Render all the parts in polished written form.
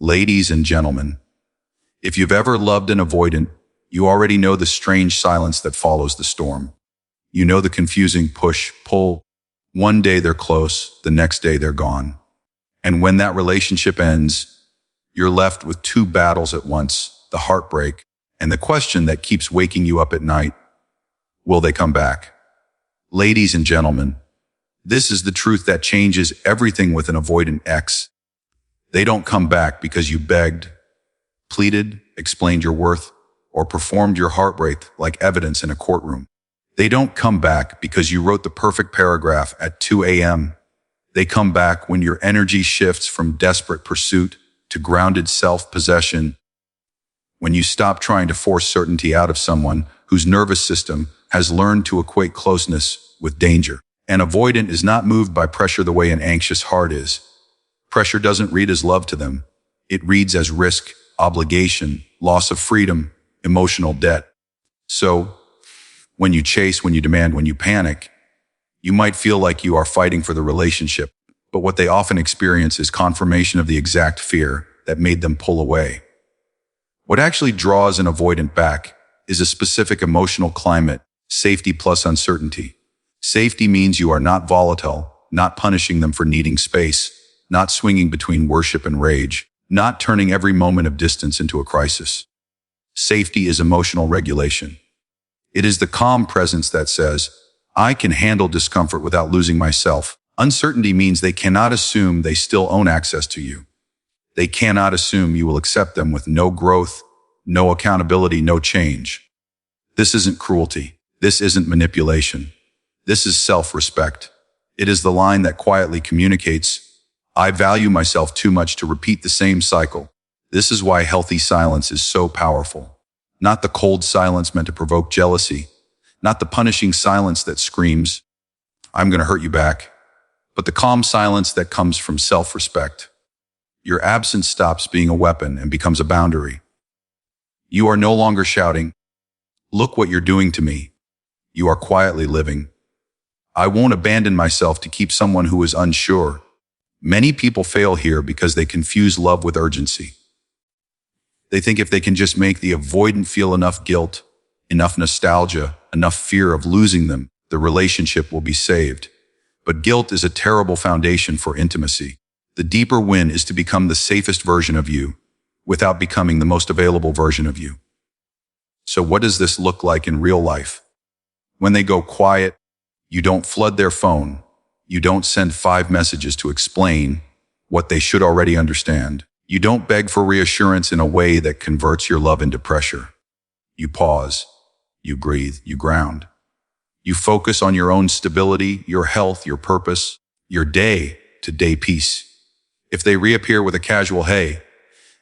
Ladies and gentlemen, if you've ever loved an avoidant, you already know the strange silence that follows the storm. You know the confusing push, pull. One day they're close, the next day they're gone. And when that relationship ends, you're left with two battles at once, the heartbreak and the question that keeps waking you up at night. Will they come back? Ladies and gentlemen, this is the truth that changes everything with an avoidant ex. They don't come back because you begged, pleaded, explained your worth, or performed your heartbreak like evidence in a courtroom. They don't come back because you wrote the perfect paragraph at 2 a.m. They come back when your energy shifts from desperate pursuit to grounded self-possession, when you stop trying to force certainty out of someone whose nervous system has learned to equate closeness with danger. An avoidant is not moved by pressure the way an anxious heart is. Pressure doesn't read as love to them. It reads as risk, obligation, loss of freedom, emotional debt. So, when you chase, when you demand, when you panic, you might feel like you are fighting for the relationship, but what they often experience is confirmation of the exact fear that made them pull away. What actually draws an avoidant back is a specific emotional climate, safety plus uncertainty. Safety means you are not volatile, not punishing them for needing space, not swinging between worship and rage, not turning every moment of distance into a crisis. Safety is emotional regulation. It is the calm presence that says, I can handle discomfort without losing myself. Uncertainty means they cannot assume they still own access to you. They cannot assume you will accept them with no growth, no accountability, no change. This isn't cruelty. This isn't manipulation. This is self-respect. It is the line that quietly communicates, I value myself too much to repeat the same cycle. This is why healthy silence is so powerful. Not the cold silence meant to provoke jealousy, not the punishing silence that screams, I'm going to hurt you back, but the calm silence that comes from self-respect. Your absence stops being a weapon and becomes a boundary. You are no longer shouting, look what you're doing to me. You are quietly living. I won't abandon myself to keep someone who is unsure. Many people fail here because they confuse love with urgency. They think if they can just make the avoidant feel enough guilt, enough nostalgia, enough fear of losing them, the relationship will be saved. But guilt is a terrible foundation for intimacy. The deeper win is to become the safest version of you without becoming the most available version of you. So what does this look like in real life? When they go quiet, you don't flood their phone. You don't send 5 messages to explain what they should already understand. You don't beg for reassurance in a way that converts your love into pressure. You pause, you breathe, you ground. You focus on your own stability, your health, your purpose, your day-to-day peace. If they reappear with a casual hey,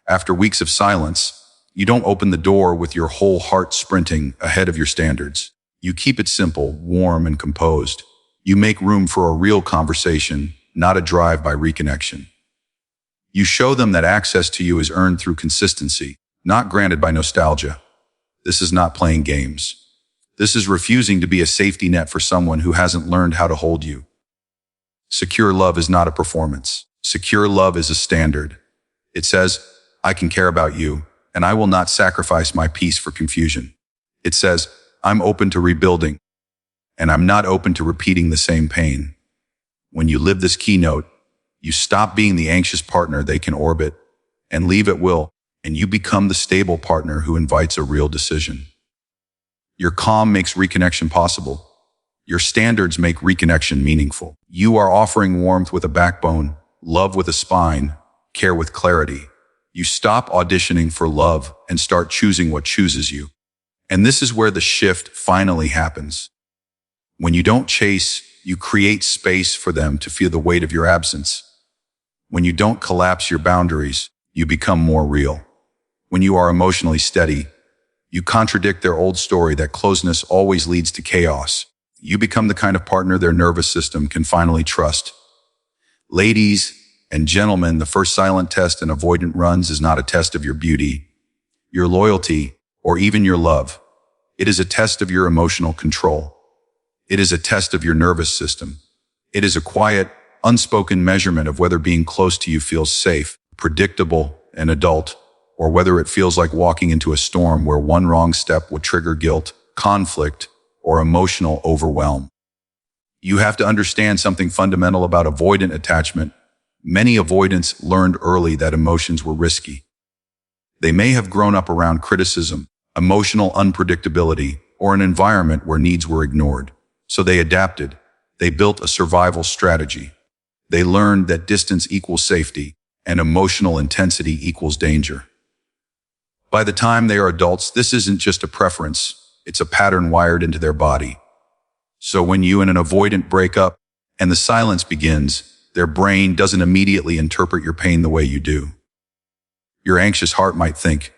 after weeks of silence, you don't open the door with your whole heart sprinting ahead of your standards. You keep it simple, warm, and composed. You make room for a real conversation, not a drive-by reconnection. You show them that access to you is earned through consistency, not granted by nostalgia. This is not playing games. This is refusing to be a safety net for someone who hasn't learned how to hold you. Secure love is not a performance. Secure love is a standard. It says, I can care about you, and I will not sacrifice my peace for confusion. It says, I'm open to rebuilding, and I'm not open to repeating the same pain. When you live this keynote, you stop being the anxious partner they can orbit and leave at will, and you become the stable partner who invites a real decision. Your calm makes reconnection possible. Your standards make reconnection meaningful. You are offering warmth with a backbone, love with a spine, care with clarity. You stop auditioning for love and start choosing what chooses you. And this is where the shift finally happens. When you don't chase, you create space for them to feel the weight of your absence. When you don't collapse your boundaries, you become more real. When you are emotionally steady, you contradict their old story that closeness always leads to chaos. You become the kind of partner their nervous system can finally trust. Ladies and gentlemen, the first silent test an avoidant runs is not a test of your beauty, your loyalty, or even your love. It is a test of your emotional control. It is a test of your nervous system. It is a quiet, unspoken measurement of whether being close to you feels safe, predictable, an adult, or whether it feels like walking into a storm where one wrong step would trigger guilt, conflict, or emotional overwhelm. You have to understand something fundamental about avoidant attachment. Many avoidants learned early that emotions were risky. They may have grown up around criticism, emotional unpredictability, or an environment where needs were ignored. So they adapted. They built a survival strategy. They learned that distance equals safety and emotional intensity equals danger. By the time they are adults, this isn't just a preference, it's a pattern wired into their body. So when you and an avoidant break up and the silence begins, their brain doesn't immediately interpret your pain the way you do. Your anxious heart might think,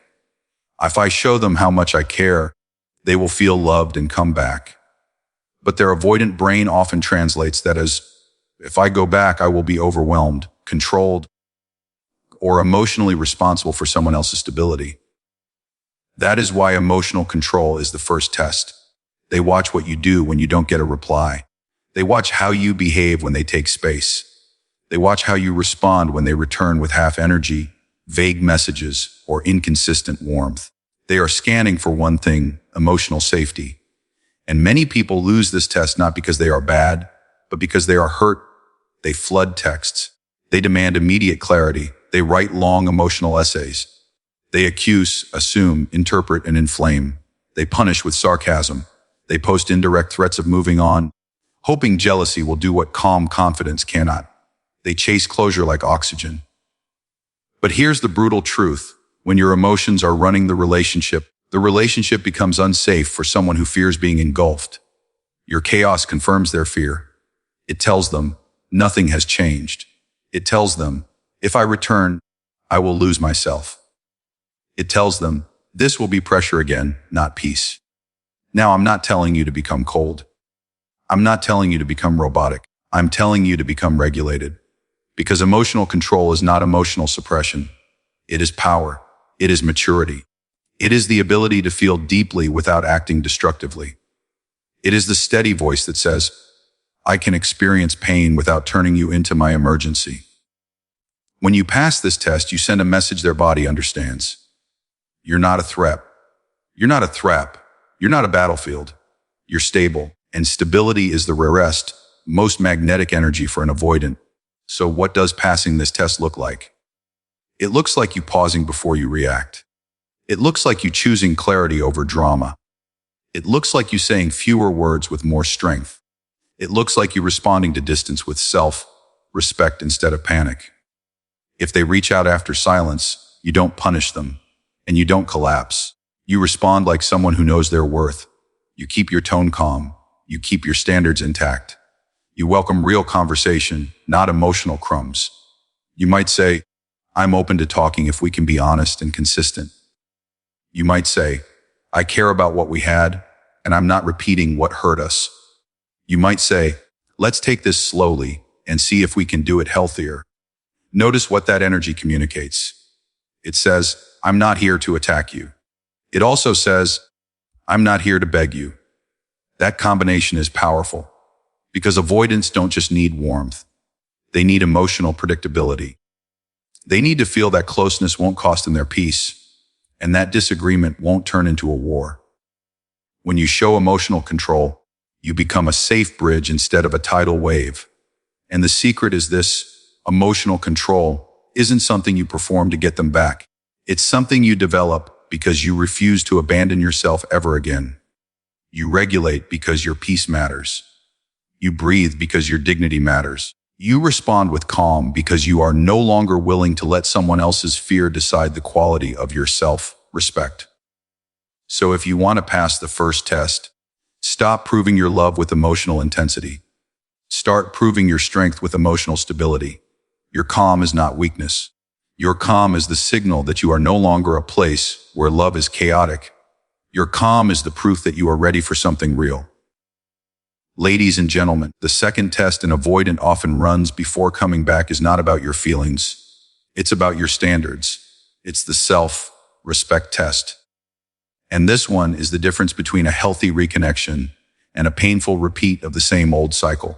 if I show them how much I care, they will feel loved and come back. But their avoidant brain often translates that as, if I go back, I will be overwhelmed, controlled, or emotionally responsible for someone else's stability. That is why emotional control is the first test. They watch what you do when you don't get a reply. They watch how you behave when they take space. They watch how you respond when they return with half energy, vague messages, or inconsistent warmth. They are scanning for one thing, emotional safety. And many people lose this test not because they are bad, but because they are hurt. They flood texts. They demand immediate clarity. They write long emotional essays. They accuse, assume, interpret, and inflame. They punish with sarcasm. They post indirect threats of moving on, hoping jealousy will do what calm confidence cannot. They chase closure like oxygen. But here's the brutal truth. When your emotions are running the relationship becomes unsafe for someone who fears being engulfed. Your chaos confirms their fear. It tells them, nothing has changed. It tells them, if I return, I will lose myself. It tells them, this will be pressure again, not peace. Now, I'm not telling you to become cold. I'm not telling you to become robotic. I'm telling you to become regulated. Because emotional control is not emotional suppression. It is power. It is maturity. It is the ability to feel deeply without acting destructively. It is the steady voice that says, I can experience pain without turning you into my emergency. When you pass this test, you send a message their body understands. You're not a threat. You're not a trap. You're not a battlefield. You're stable. And stability is the rarest, most magnetic energy for an avoidant. So what does passing this test look like? It looks like you pausing before you react. It looks like you choosing clarity over drama. It looks like you saying fewer words with more strength. It looks like you responding to distance with self-respect instead of panic. If they reach out after silence, you don't punish them, and you don't collapse. You respond like someone who knows their worth. You keep your tone calm. You keep your standards intact. You welcome real conversation, not emotional crumbs. You might say, I'm open to talking if we can be honest and consistent. You might say, I care about what we had, and I'm not repeating what hurt us. You might say, let's take this slowly and see if we can do it healthier. Notice what that energy communicates. It says, I'm not here to attack you. It also says, I'm not here to beg you. That combination is powerful because avoidants don't just need warmth. They need emotional predictability. They need to feel that closeness won't cost them their peace and that disagreement won't turn into a war. When you show emotional control, you become a safe bridge instead of a tidal wave. And the secret is this: emotional control isn't something you perform to get them back. It's something you develop because you refuse to abandon yourself ever again. You regulate because your peace matters. You breathe because your dignity matters. You respond with calm because you are no longer willing to let someone else's fear decide the quality of your self-respect. So if you want to pass the first test, stop proving your love with emotional intensity. Start proving your strength with emotional stability. Your calm is not weakness. Your calm is the signal that you are no longer a place where love is chaotic. Your calm is the proof that you are ready for something real. Ladies and gentlemen, the second test an avoidant often runs before coming back is not about your feelings. It's about your standards. It's the self-respect test. And this one is the difference between a healthy reconnection and a painful repeat of the same old cycle.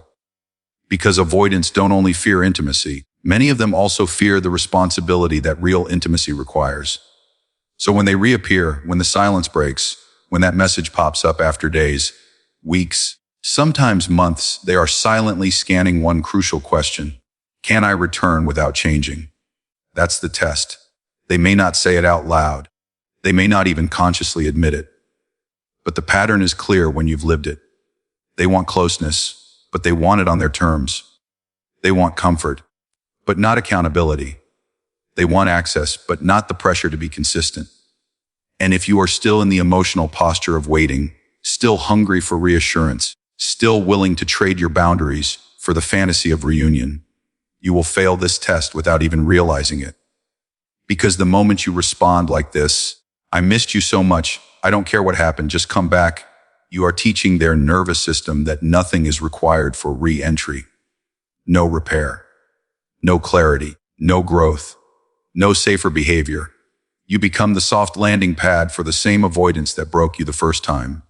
Because avoidants don't only fear intimacy, Many of them also fear the responsibility that real intimacy requires. So when they reappear, when the silence breaks, when that message pops up after days, weeks, sometimes months, they are silently scanning one crucial question. Can I return without changing? That's the test. They may not say it out loud. They may not even consciously admit it. But the pattern is clear when you've lived it. They want closeness, but they want it on their terms. They want comfort, but not accountability. They want access, but not the pressure to be consistent. And if you are still in the emotional posture of waiting, still hungry for reassurance, still willing to trade your boundaries for the fantasy of reunion, you will fail this test without even realizing it. Because the moment you respond like this, I missed you so much, I don't care what happened, just come back, you are teaching their nervous system that nothing is required for re-entry. No repair, no clarity, no growth, no safer behavior. You become the soft landing pad for the same avoidance that broke you the first time.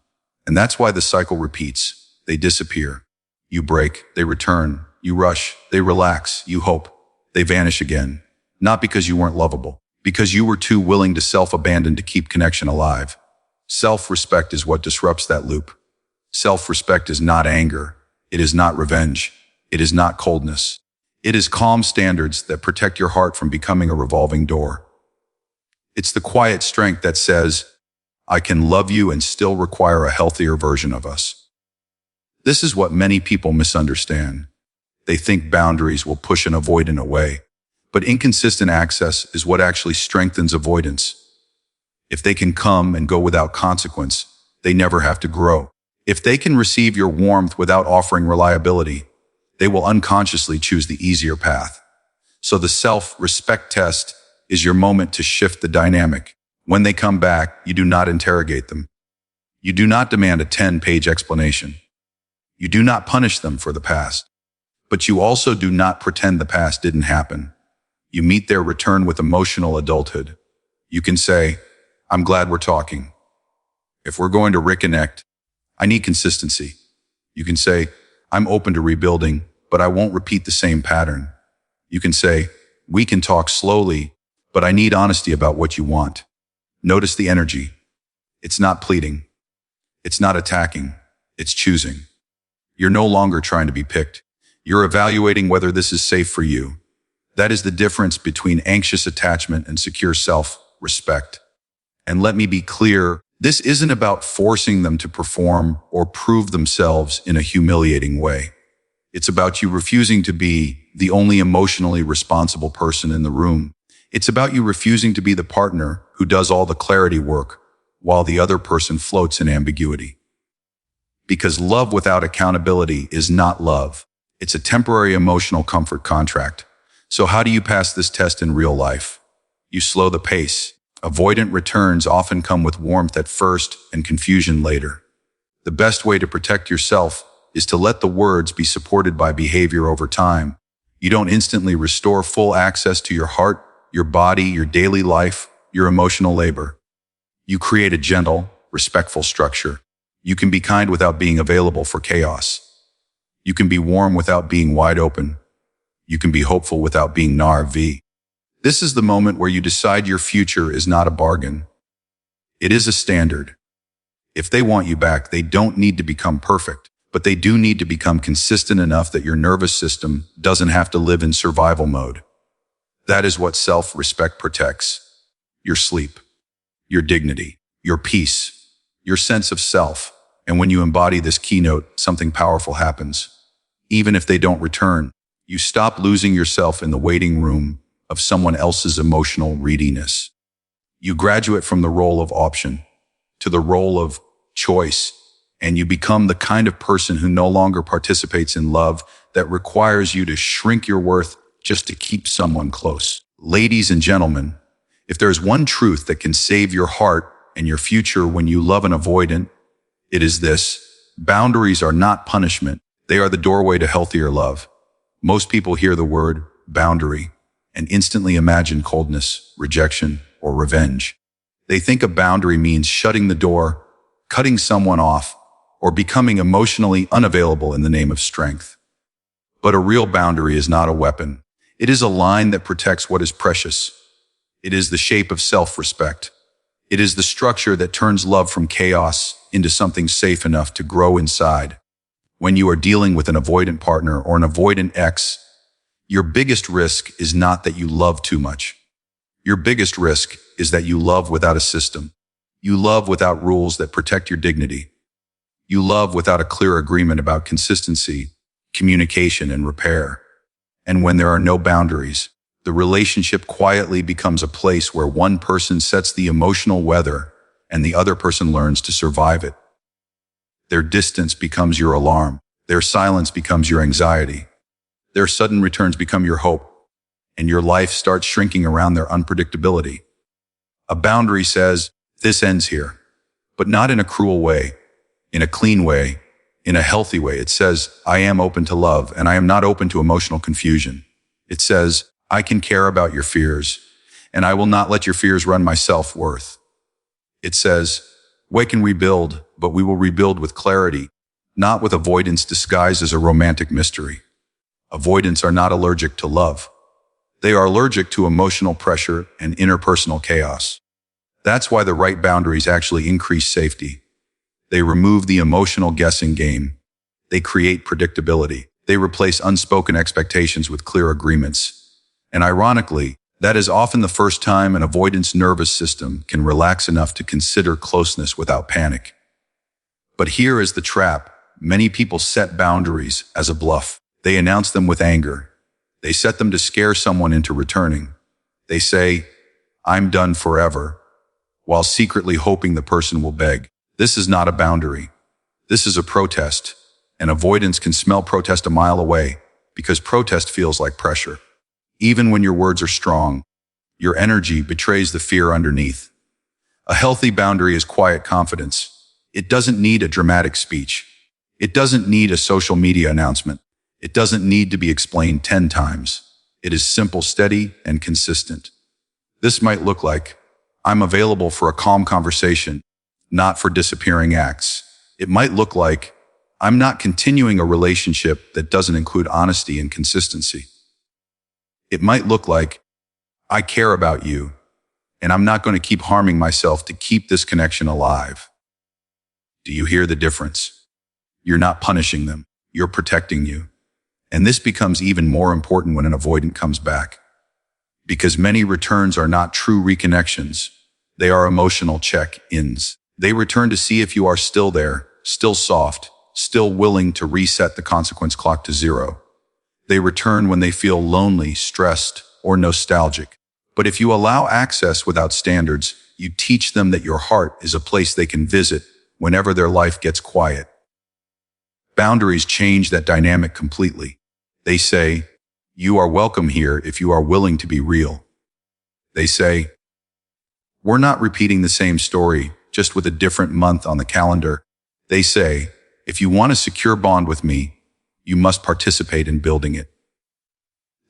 And that's why the cycle repeats. They disappear. You break, they return. You rush, they relax. You hope, they vanish again. Not because you weren't lovable, because you were too willing to self-abandon to keep connection alive. Self-respect is what disrupts that loop. Self-respect is not anger. It is not revenge. It is not coldness. It is calm standards that protect your heart from becoming a revolving door. It's the quiet strength that says, I can love you and still require a healthier version of us. This is what many people misunderstand. They think boundaries will push an avoidant away, but inconsistent access is what actually strengthens avoidance. If they can come and go without consequence, they never have to grow. If they can receive your warmth without offering reliability, they will unconsciously choose the easier path. So the self-respect test is your moment to shift the dynamic. When they come back, you do not interrogate them. You do not demand a 10-page explanation. You do not punish them for the past. But you also do not pretend the past didn't happen. You meet their return with emotional adulthood. You can say, I'm glad we're talking. If we're going to reconnect, I need consistency. You can say, I'm open to rebuilding, but I won't repeat the same pattern. You can say, we can talk slowly, but I need honesty about what you want. Notice the energy. It's not pleading. It's not attacking. It's choosing. You're no longer trying to be picked. You're evaluating whether this is safe for you. That is the difference between anxious attachment and secure self-respect. And let me be clear, this isn't about forcing them to perform or prove themselves in a humiliating way. It's about you refusing to be the only emotionally responsible person in the room. It's about you refusing to be the partner who does all the clarity work while the other person floats in ambiguity. Because love without accountability is not love. It's a temporary emotional comfort contract. So how do you pass this test in real life? You slow the pace. Avoidant returns often come with warmth at first and confusion later. The best way to protect yourself is to let the words be supported by behavior over time. You don't instantly restore full access to your heart, your body, your daily life, your emotional labor. You create a gentle, respectful structure. You can be kind without being available for chaos. You can be warm without being wide open. You can be hopeful without being naïve. This is the moment where you decide your future is not a bargain. It is a standard. If they want you back, they don't need to become perfect, but they do need to become consistent enough that your nervous system doesn't have to live in survival mode. That is what self-respect protects. Your sleep, your dignity, your peace, your sense of self. And when you embody this keynote, something powerful happens. Even if they don't return, you stop losing yourself in the waiting room of someone else's emotional readiness. You graduate from the role of option to the role of choice, and you become the kind of person who no longer participates in love that requires you to shrink your worth just to keep someone close. Ladies and gentlemen, if there's one truth that can save your heart and your future when you love an avoidant, it is this: boundaries are not punishment. They are the doorway to healthier love. Most people hear the word boundary and instantly imagine coldness, rejection, or revenge. They think a boundary means shutting the door, cutting someone off, or becoming emotionally unavailable in the name of strength. But a real boundary is not a weapon. It is a line that protects what is precious. It is the shape of self-respect. It is the structure that turns love from chaos into something safe enough to grow inside. When you are dealing with an avoidant partner or an avoidant ex, your biggest risk is not that you love too much. Your biggest risk is that you love without a system. You love without rules that protect your dignity. You love without a clear agreement about consistency, communication, and repair. And when there are no boundaries, the relationship quietly becomes a place where one person sets the emotional weather and the other person learns to survive it. Their distance becomes your alarm. Their silence becomes your anxiety. Their sudden returns become your hope, and your life starts shrinking around their unpredictability. A boundary says, this ends here, but not in a cruel way, in a clean way, in a healthy way. It says, I am open to love, and I am not open to emotional confusion. It says, I can care about your fears, and I will not let your fears run my self-worth. It says, we can rebuild, but we will rebuild with clarity, not with avoidance disguised as a romantic mystery. Avoidants are not allergic to love. They are allergic to emotional pressure and interpersonal chaos. That's why the right boundaries actually increase safety. They remove the emotional guessing game. They create predictability. They replace unspoken expectations with clear agreements. And ironically, that is often the first time an avoidance nervous system can relax enough to consider closeness without panic. But here is the trap. Many people set boundaries as a bluff. They announce them with anger. They set them to scare someone into returning. They say, I'm done forever, while secretly hoping the person will beg. This is not a boundary. This is a protest. And avoidance can smell protest a mile away because protest feels like pressure. Even when your words are strong, your energy betrays the fear underneath. A healthy boundary is quiet confidence. It doesn't need a dramatic speech. It doesn't need a social media announcement. It doesn't need to be explained 10 times. It is simple, steady, and consistent. This might look like, I'm available for a calm conversation, not for disappearing acts. It might look like, I'm not continuing a relationship that doesn't include honesty and consistency. It might look like, I care about you, and I'm not going to keep harming myself to keep this connection alive. Do you hear the difference? You're not punishing them. You're protecting you. And this becomes even more important when an avoidant comes back. Because many returns are not true reconnections. They are emotional check-ins. They return to see if you are still there, still soft, still willing to reset the consequence clock to 0. They return when they feel lonely, stressed, or nostalgic. But if you allow access without standards, you teach them that your heart is a place they can visit whenever their life gets quiet. Boundaries change that dynamic completely. They say, you are welcome here if you are willing to be real. They say, we're not repeating the same story, just with a different month on the calendar. They say, if you want a secure bond with me, you must participate in building it.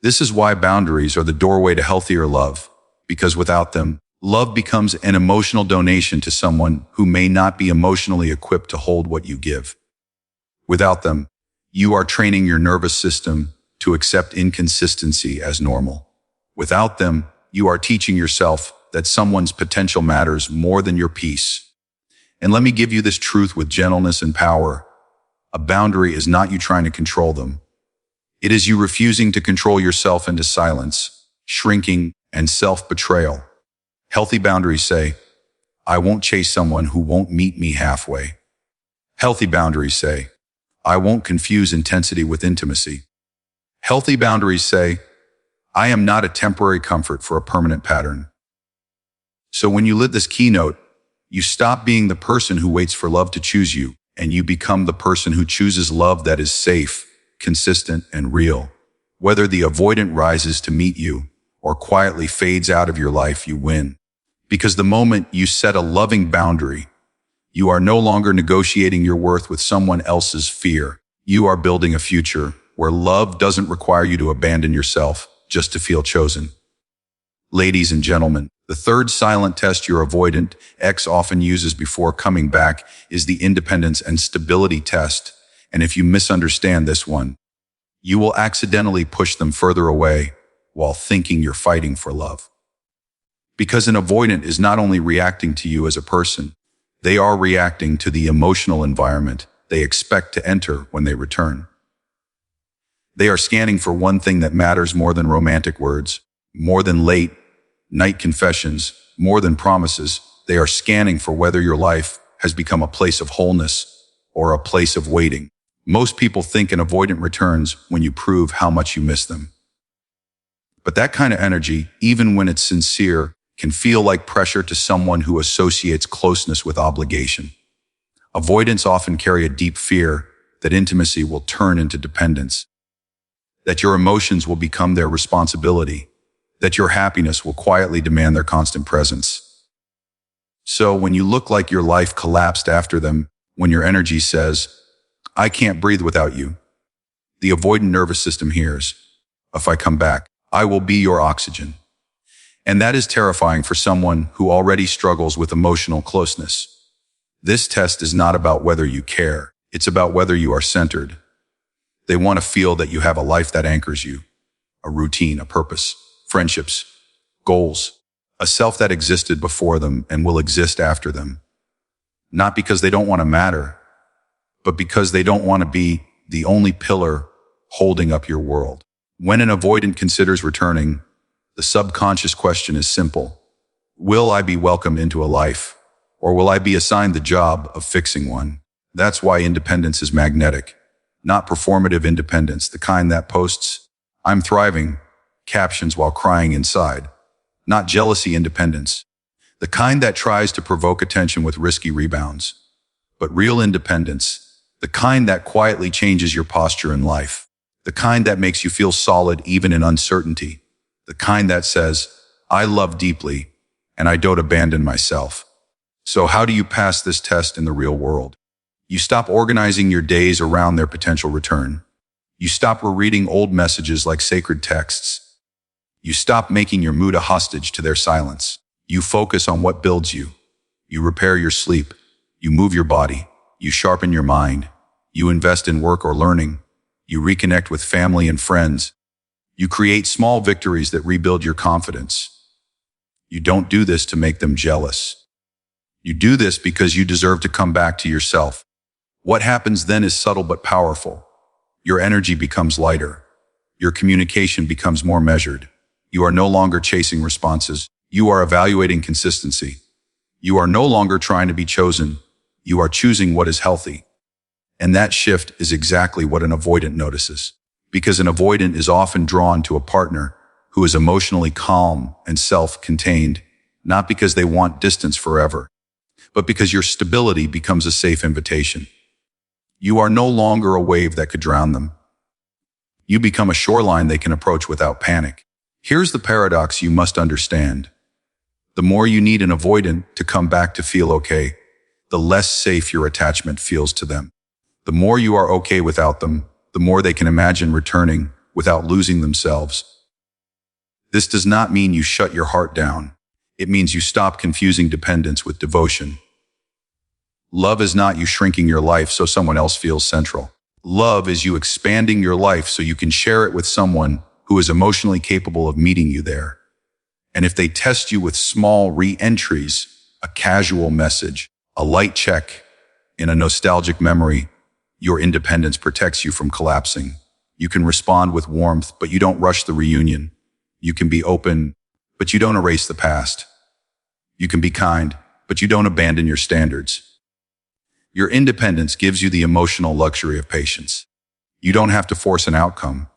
This is why boundaries are the doorway to healthier love, because without them, love becomes an emotional donation to someone who may not be emotionally equipped to hold what you give. Without them, you are training your nervous system to accept inconsistency as normal. Without them, you are teaching yourself that someone's potential matters more than your peace. And let me give you this truth with gentleness and power. A boundary is not you trying to control them. It is you refusing to control yourself into silence, shrinking, and self-betrayal. Healthy boundaries say, I won't chase someone who won't meet me halfway. Healthy boundaries say, I won't confuse intensity with intimacy. Healthy boundaries say, I am not a temporary comfort for a permanent pattern. So when you lit this keynote, you stop being the person who waits for love to choose you, and you become the person who chooses love that is safe, consistent, and real. Whether the avoidant rises to meet you or quietly fades out of your life, you win. Because the moment you set a loving boundary, you are no longer negotiating your worth with someone else's fear. You are building a future where love doesn't require you to abandon yourself just to feel chosen. Ladies and gentlemen, the third silent test your avoidant ex often uses before coming back is the independence and stability test. And if you misunderstand this one, you will accidentally push them further away while thinking you're fighting for love. Because an avoidant is not only reacting to you as a person, they are reacting to the emotional environment they expect to enter when they return. They are scanning for one thing that matters more than romantic words, more than late night confessions, more than promises. They are scanning for whether your life has become a place of wholeness or a place of waiting. Most people think an avoidant returns when you prove how much you miss them. But that kind of energy, even when it's sincere, can feel like pressure to someone who associates closeness with obligation. Avoidants often carry a deep fear that intimacy will turn into dependence, that your emotions will become their responsibility, that your happiness will quietly demand their constant presence. So when you look like your life collapsed after them, when your energy says, "I can't breathe without you," the avoidant nervous system hears, "If I come back, I will be your oxygen." And that is terrifying for someone who already struggles with emotional closeness. This test is not about whether you care. It's about whether you are centered. They want to feel that you have a life that anchors you, a routine, a purpose, friendships, goals, a self that existed before them and will exist after them. Not because they don't want to matter, but because they don't want to be the only pillar holding up your world. When an avoidant considers returning, the subconscious question is simple. Will I be welcomed into a life, or will I be assigned the job of fixing one? That's why independence is magnetic, not performative independence, the kind that posts, "I'm thriving," captions while crying inside. Not jealousy independence, the kind that tries to provoke attention with risky rebounds. But real independence, the kind that quietly changes your posture in life, the kind that makes you feel solid even in uncertainty, the kind that says, "I love deeply, and I don't abandon myself." So how do you pass this test in the real world? You stop organizing your days around their potential return. You stop rereading old messages like sacred texts. You stop making your mood a hostage to their silence. You focus on what builds you. You repair your sleep. You move your body. You sharpen your mind. You invest in work or learning. You reconnect with family and friends. You create small victories that rebuild your confidence. You don't do this to make them jealous. You do this because you deserve to come back to yourself. What happens then is subtle but powerful. Your energy becomes lighter. Your communication becomes more measured. You are no longer chasing responses. You are evaluating consistency. You are no longer trying to be chosen. You are choosing what is healthy. And that shift is exactly what an avoidant notices. Because an avoidant is often drawn to a partner who is emotionally calm and self-contained, not because they want distance forever, but because your stability becomes a safe invitation. You are no longer a wave that could drown them. You become a shoreline they can approach without panic. Here's the paradox you must understand. The more you need an avoidant to come back to feel okay, the less safe your attachment feels to them. The more you are okay without them, the more they can imagine returning without losing themselves. This does not mean you shut your heart down. It means you stop confusing dependence with devotion. Love is not you shrinking your life so someone else feels central. Love is you expanding your life so you can share it with someone who is emotionally capable of meeting you there. And if they test you with small re-entries, a casual message, a light check, in a nostalgic memory, your independence protects you from collapsing. You can respond with warmth, but you don't rush the reunion. You can be open, but you don't erase the past. You can be kind, but you don't abandon your standards. Your independence gives you the emotional luxury of patience. You don't have to force an outcome.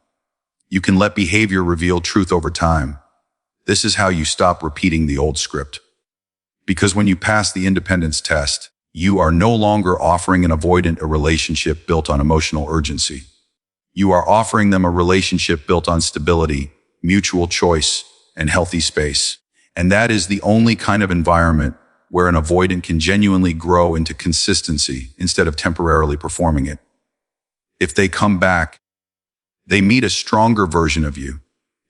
You can let behavior reveal truth over time. This is how you stop repeating the old script. Because when you pass the independence test, you are no longer offering an avoidant a relationship built on emotional urgency. You are offering them a relationship built on stability, mutual choice, and healthy space. And that is the only kind of environment where an avoidant can genuinely grow into consistency instead of temporarily performing it. If they come back, they meet a stronger version of you.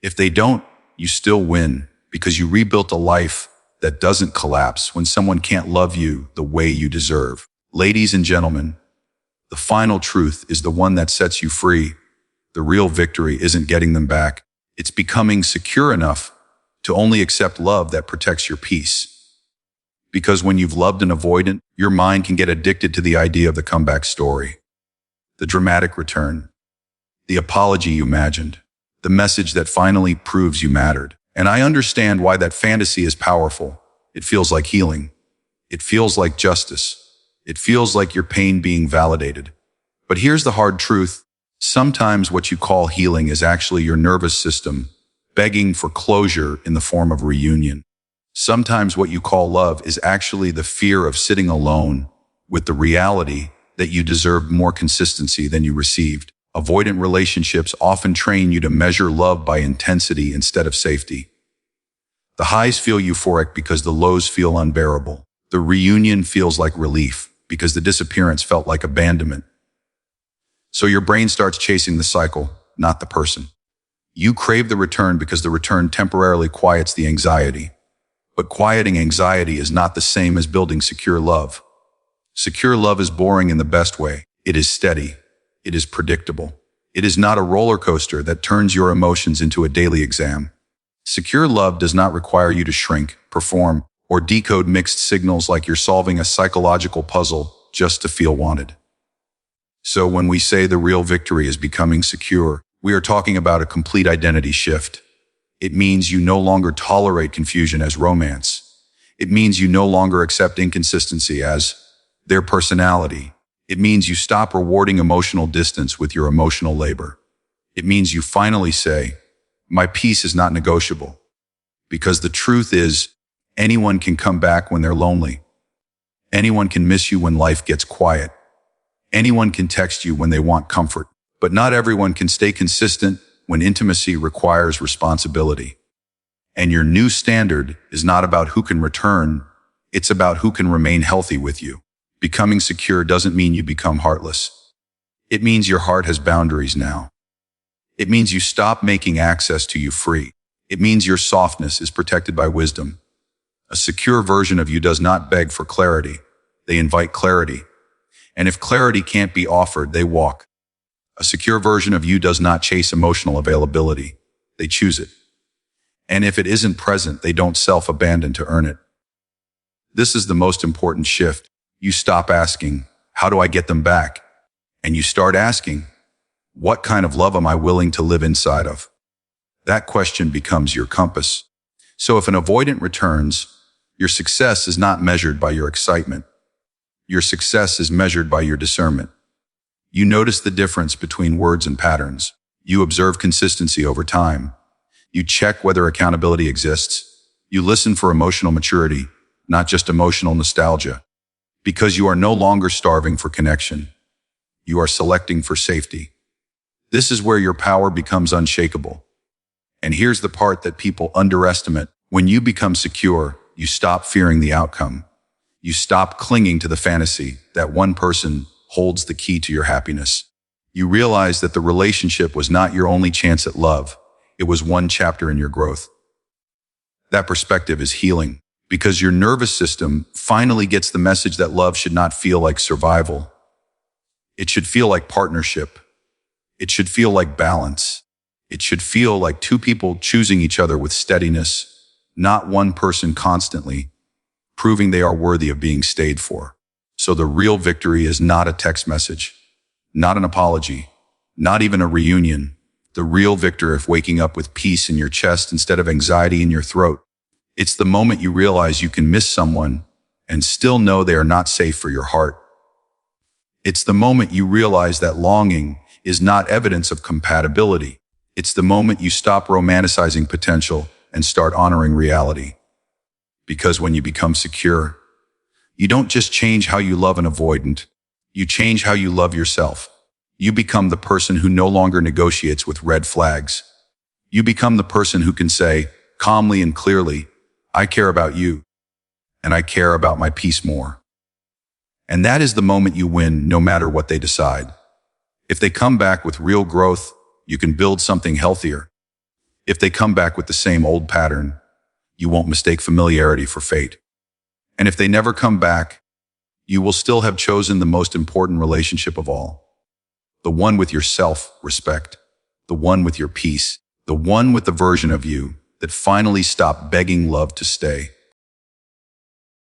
If they don't, you still win because you rebuilt a life that doesn't collapse when someone can't love you the way you deserve. Ladies and gentlemen, the final truth is the one that sets you free. The real victory isn't getting them back. It's becoming secure enough to only accept love that protects your peace. Because when you've loved an avoidant, your mind can get addicted to the idea of the comeback story, the dramatic return, the apology you imagined, the message that finally proves you mattered. And I understand why that fantasy is powerful. It feels like healing. It feels like justice. It feels like your pain being validated. But here's the hard truth. Sometimes what you call healing is actually your nervous system begging for closure in the form of reunion. Sometimes what you call love is actually the fear of sitting alone with the reality that you deserved more consistency than you received. Avoidant relationships often train you to measure love by intensity instead of safety. The highs feel euphoric because the lows feel unbearable. The reunion feels like relief because the disappearance felt like abandonment. So your brain starts chasing the cycle, not the person. You crave the return because the return temporarily quiets the anxiety. But quieting anxiety is not the same as building secure love. Secure love is boring in the best way. It is steady. It is predictable. It is not a roller coaster that turns your emotions into a daily exam. Secure love does not require you to shrink, perform, or decode mixed signals like you're solving a psychological puzzle just to feel wanted. So when we say the real victory is becoming secure, we are talking about a complete identity shift. It means you no longer tolerate confusion as romance. It means you no longer accept inconsistency as their personality. It means you stop rewarding emotional distance with your emotional labor. It means you finally say, my peace is not negotiable. Because the truth is, anyone can come back when they're lonely. Anyone can miss you when life gets quiet. Anyone can text you when they want comfort. But not everyone can stay consistent when intimacy requires responsibility. And your new standard is not about who can return, it's about who can remain healthy with you. Becoming secure doesn't mean you become heartless. It means your heart has boundaries now. It means you stop making access to you free. It means your softness is protected by wisdom. A secure version of you does not beg for clarity. They invite clarity. And if clarity can't be offered, they walk. A secure version of you does not chase emotional availability. They choose it. And if it isn't present, they don't self-abandon to earn it. This is the most important shift. You stop asking, how do I get them back? And you start asking, what kind of love am I willing to live inside of? That question becomes your compass. So if an avoidant returns, your success is not measured by your excitement. Your success is measured by your discernment. You notice the difference between words and patterns. You observe consistency over time. You check whether accountability exists. You listen for emotional maturity, not just emotional nostalgia. Because you are no longer starving for connection. You are selecting for safety. This is where your power becomes unshakable. And here's the part that people underestimate. When you become secure, you stop fearing the outcome. You stop clinging to the fantasy that one person holds the key to your happiness. You realize that the relationship was not your only chance at love. It was one chapter in your growth. That perspective is healing because your nervous system finally gets the message that love should not feel like survival. It should feel like partnership. It should feel like balance. It should feel like two people choosing each other with steadiness, not one person constantly, proving they are worthy of being stayed for. So the real victory is not a text message, not an apology, not even a reunion. The real victor is waking up with peace in your chest instead of anxiety in your throat. It's the moment you realize you can miss someone and still know they are not safe for your heart. It's the moment you realize that longing is not evidence of compatibility. It's the moment you stop romanticizing potential and start honoring reality. Because when you become secure, you don't just change how you love an avoidant, you change how you love yourself. You become the person who no longer negotiates with red flags. You become the person who can say, calmly and clearly, I care about you, and I care about my peace more. And that is the moment you win no matter what they decide. If they come back with real growth, you can build something healthier. If they come back with the same old pattern, you won't mistake familiarity for fate. And if they never come back, you will still have chosen the most important relationship of all. The one with your self-respect, the one with your peace, The one with the version of you that finally stopped begging love to stay.